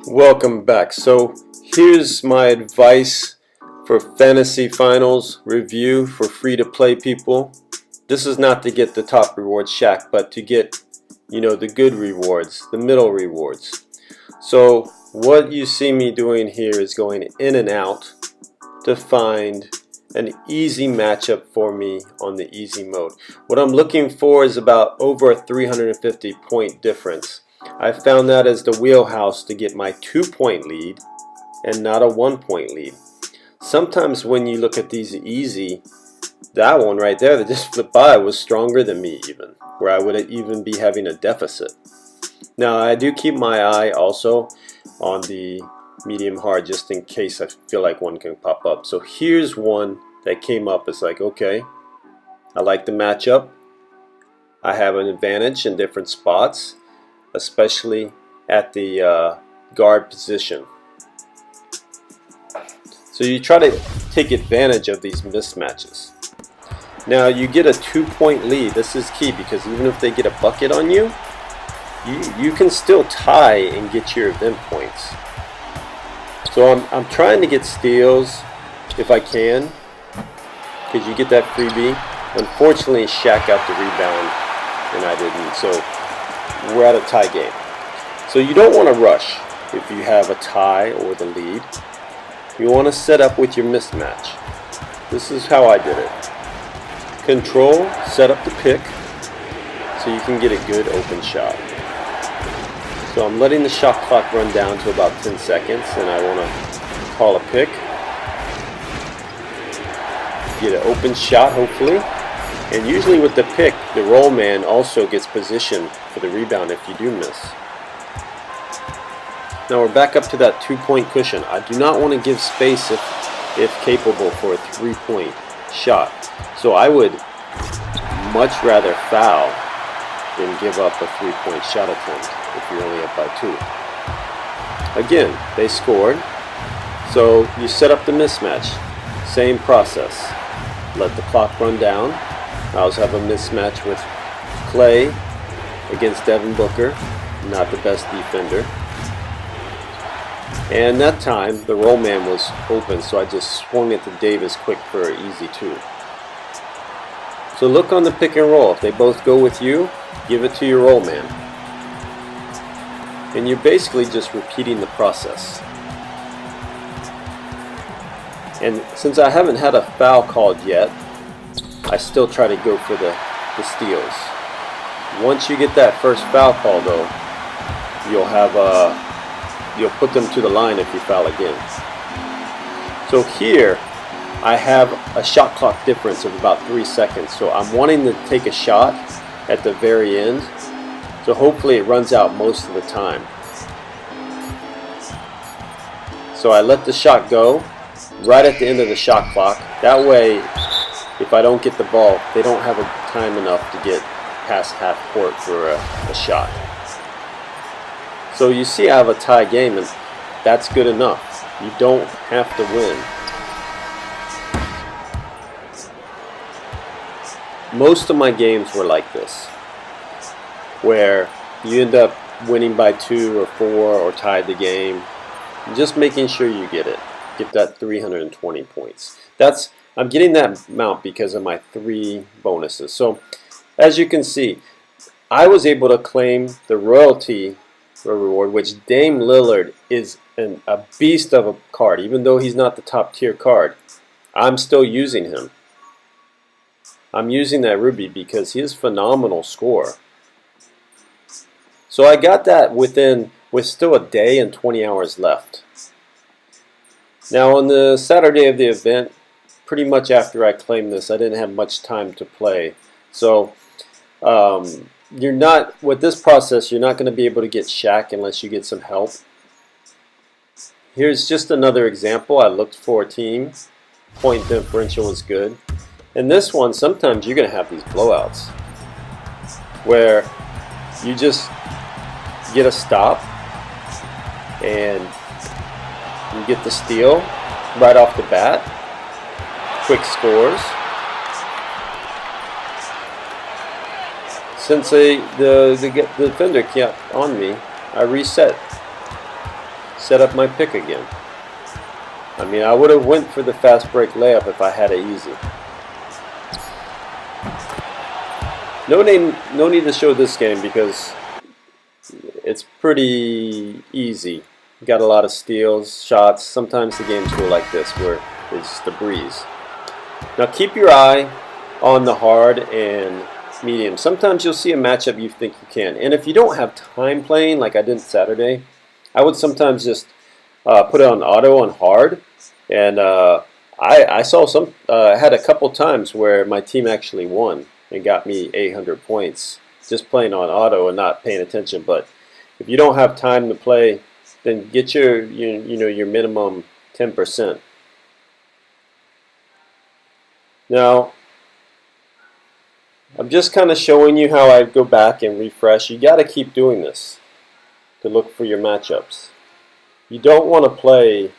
Welcome back. So here's my advice for fantasy finals review for free-to-play people. This is not to get the top rewards Shaq, but to get, the good rewards, the middle rewards. So what you see me doing here is going in and out to find an easy matchup for me on the easy mode. What I'm looking for is about over a 350 point difference. I found that as the wheelhouse to get my 2-point lead and not a 1-point lead. Sometimes when you look at these easy, that one right there that just flipped by was stronger than me even, where I would even be having a deficit. Now I do keep my eye also on the medium hard just in case I feel like one can pop up. So here's one that came up. It's like, okay, I like the matchup. I have an advantage in different spots, especially at the guard position. So you try to take advantage of these mismatches. Now you get a 2-point lead. This is key because even if they get a bucket on you, you can still tie and get your event points. So I'm trying to get steals if I can, because you get that freebie. Unfortunately, Shaq got the rebound and I didn't. So we're at a tie game. So you don't want to rush if you have a tie or the lead. You want to set up with your mismatch. This is how I did it. Control, set up the pick so you can get a good open shot. So I'm letting the shot clock run down to about 10 seconds and I want to call a pick. Get an open shot hopefully. And usually with the pick, the roll man also gets positioned for the rebound if you do miss. Now we're back up to that 2-point cushion. I do not want to give space if capable for a 3-point shot. So I would much rather foul than give up a 3-point shot attempt if you're only up by 2. Again, they scored. So you set up the mismatch. Same process. Let the clock run down. I also have a mismatch with Clay against Devin Booker, not the best defender. And that time, the roll man was open, so I just swung it to Davis quick for an easy 2. So look on the pick and roll. If they both go with you, give it to your roll man. And you're basically just repeating the process. And since I haven't had a foul called yet, I still try to go for the steals. Once you get that first foul call though, you'll put them to the line if you foul again. So here I have a shot clock difference of about 3 seconds. So I'm wanting to take a shot at the very end. So hopefully it runs out most of the time. So I let the shot go right at the end of the shot clock. That way, if I don't get the ball, they don't have time enough to get past half court for a shot. So you see I have a tie game, and that's good enough. You don't have to win. Most of my games were like this, where you end up winning by 2 or 4 or tied the game. Just making sure you get that 320 points. I'm getting that amount because of my 3 bonuses. So as you can see, I was able to claim the royalty reward, which Dame Lillard is a beast of a card. Even though he's not the top tier card, I'm still using him. I'm using that Ruby because he is a phenomenal scorer. So I got that with still a day and 20 hours left. Now on the Saturday of the event, pretty much after I claimed this, I didn't have much time to play. So with this process, you're not going to be able to get Shaq unless you get some help. Here's just another example. I looked for a team. Point differential was good. And this one, sometimes you're going to have these blowouts where you just get a stop and you get the steal right off the bat. Quick scores. Since the defender kept on me, I reset, set up my pick again. I mean, I would have went for the fast break layup if I had it easy. No need to show this game because it's pretty easy. You got a lot of steals, shots. Sometimes the games go like this where it's just a breeze. Now keep your eye on the hard and medium. Sometimes you'll see a matchup you think you can. And if you don't have time playing like I did Saturday, I would sometimes just put it on auto on hard. And I saw had a couple times where my team actually won and got me 800 points just playing on auto and not paying attention. But if you don't have time to play, then get your your minimum 10%. Now, I'm just kind of showing you how I go back and refresh. You got to keep doing this to look for your matchups. You don't want to play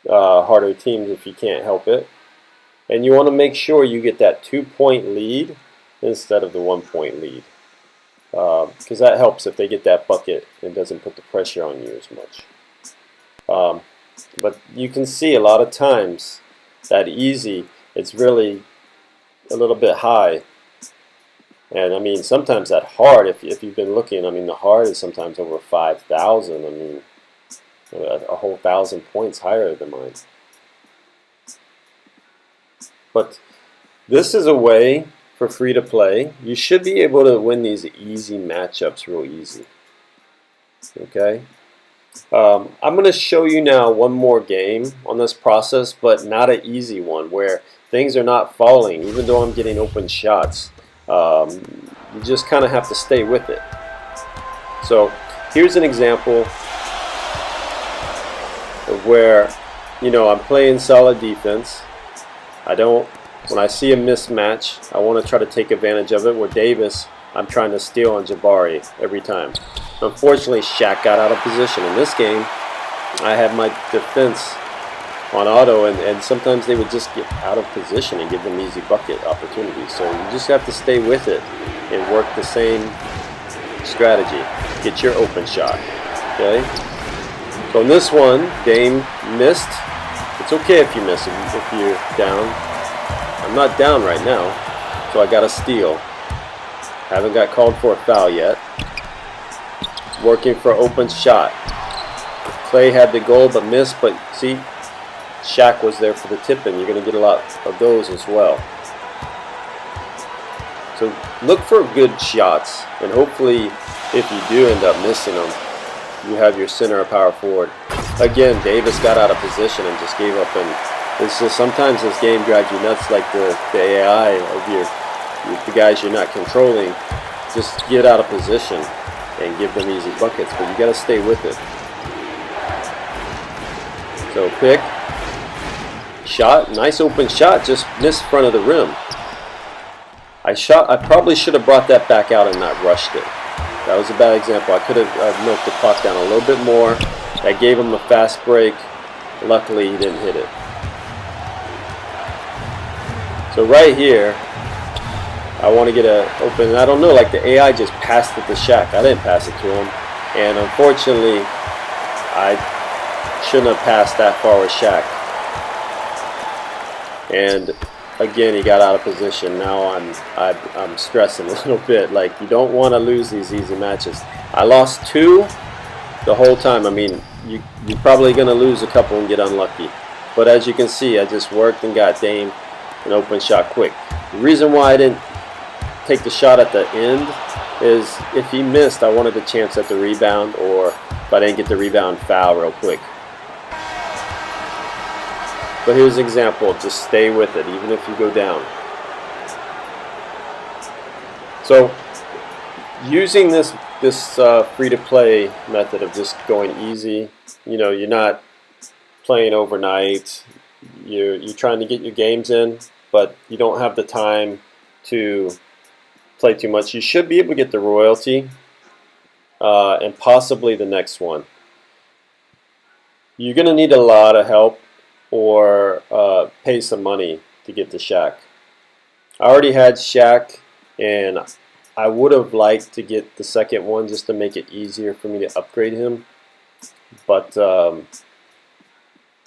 harder teams if you can't help it. And you want to make sure you get that 2-point lead instead of the 1-point lead. Because that helps if they get that bucket and doesn't put the pressure on you as much. But you can see a lot of times that easy, it's really a little bit high. And I mean, sometimes that hard, if you've been looking, I mean, the hard is sometimes over 5,000. I mean, a whole 1,000 points higher than mine. But this is a way for free to play. You should be able to win these easy matchups real easy. Okay? I'm going to show you now one more game on this process, but not an easy one where things are not falling, even though I'm getting open shots. You just kind of have to stay with it. So here's an example of where, I'm playing solid defense. When I see a mismatch, I want to try to take advantage of it. Where Davis, I'm trying to steal on Jabari every time. Unfortunately, Shaq got out of position. In this game, I had my defense on auto, and sometimes they would just get out of position and give them easy bucket opportunities. So you just have to stay with it and work the same strategy. Get your open shot. Okay? So in this one, Dame missed. It's okay if you miss if you're down. I'm not down right now, so I got a steal. Haven't got called for a foul yet. Working for open shot. Clay had the goal but missed, but see, Shaq was there for the tip-in. You're going to get a lot of those as well. So look for good shots, and hopefully if you do end up missing them, you have your center or power forward. Again, Davis got out of position and just gave up, and it's just sometimes this game drives you nuts, like the AI of the guys you're not controlling. Just get out of position and give them easy buckets, but you got to stay with it. So pick, shot, nice open shot, just missed front of the rim. I probably should have brought that back out and not rushed it. That was a bad example. I could have milked the clock down a little bit more. That gave him a fast break. Luckily, he didn't hit it. So right here, I want to get an open. I don't know, like the AI just passed it to Shaq. I didn't pass it to him. And unfortunately, I shouldn't have passed that far with Shaq. And again, he got out of position. Now I'm stressing a little bit. Like, you don't want to lose these easy matches. I lost 2 the whole time. I mean, you're probably going to lose a couple and get unlucky. But as you can see, I just worked and got Dame an open shot quick. The reason why I didn't take the shot at the end is if he missed, I wanted a chance at the rebound, or if I didn't get the rebound, foul real quick. But here's an example. Just stay with it, even if you go down. So, using this free-to-play method of just going easy, you're not playing overnight. You're trying to get your games in, but you don't have the time to play too much. You should be able to get the royalty and possibly the next one. You're going to need a lot of help or pay some money to get to Shaq. I already had Shaq, and I would have liked to get the second one just to make it easier for me to upgrade him, but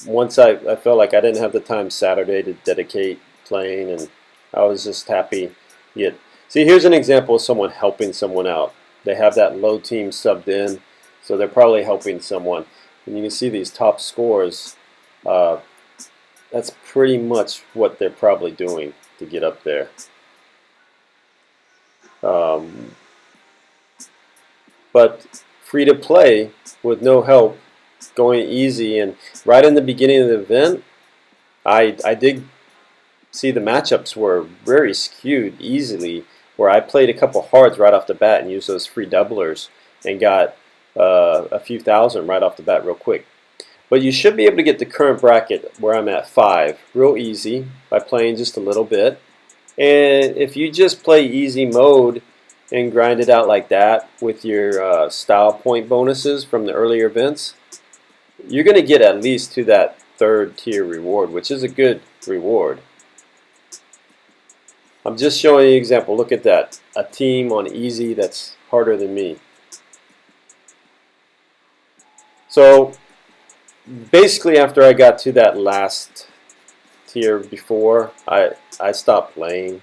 once I felt like I didn't have the time Saturday to dedicate playing, and I was just happy. Yet, see, here's an example of someone helping someone out. They have that low team subbed in, so they're probably helping someone. And you can see these top scores. That's pretty much what they're probably doing to get up there. But free to play with no help, going easy, and right in the beginning of the event, I did see the matchups were very skewed easily, where I played a couple hards right off the bat and used those free doublers and got a few thousand right off the bat real quick. But you should be able to get the current bracket where I'm at 5 real easy by playing just a little bit. And if you just play easy mode and grind it out like that with your style point bonuses from the earlier events, you're going to get at least to that 3rd tier reward, which is a good reward. I'm just showing you an example. Look at that. A team on easy that's harder than me. So basically after I got to that last tier before, I stopped playing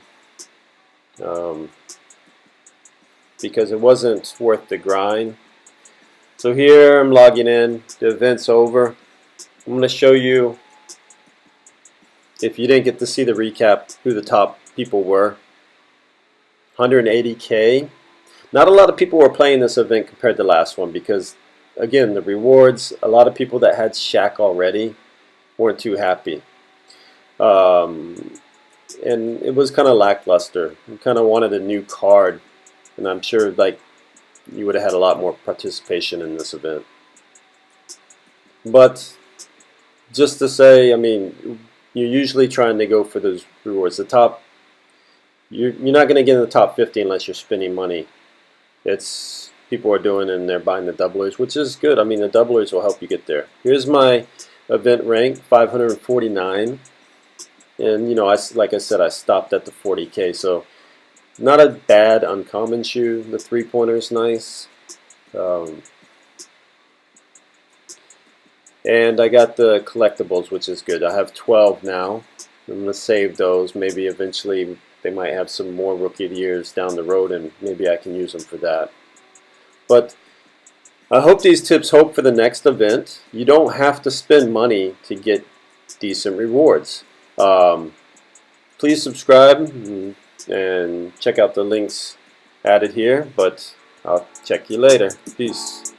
because it wasn't worth the grind. So here I'm logging in. The event's over. I'm going to show you, if you didn't get to see the recap, who the top people were. 180K. Not a lot of people were playing this event compared to the last one because, again, the rewards, a lot of people that had Shaq already weren't too happy. And it was kind of lackluster. You kind of wanted a new card, and I'm sure like you would have had a lot more participation in this event. But just to say, I mean, you're usually trying to go for those rewards. The top, you're not going to get in the top 50 unless you're spending money. It's people are doing and they're buying the doublers, which is good. I mean, the doublers will help you get there. Here's my event rank, 549. And, you know, like I said, I stopped at the 40K. So not a bad uncommon shoe. The 3-pointer is nice. And I got the collectibles, which is good. I have 12 now. I'm going to save those. Maybe eventually they might have some more Rookie of the Years down the road, and maybe I can use them for that. But I hope these tips help for the next event. You don't have to spend money to get decent rewards. Please subscribe and check out the links added here, but I'll check you later. Peace.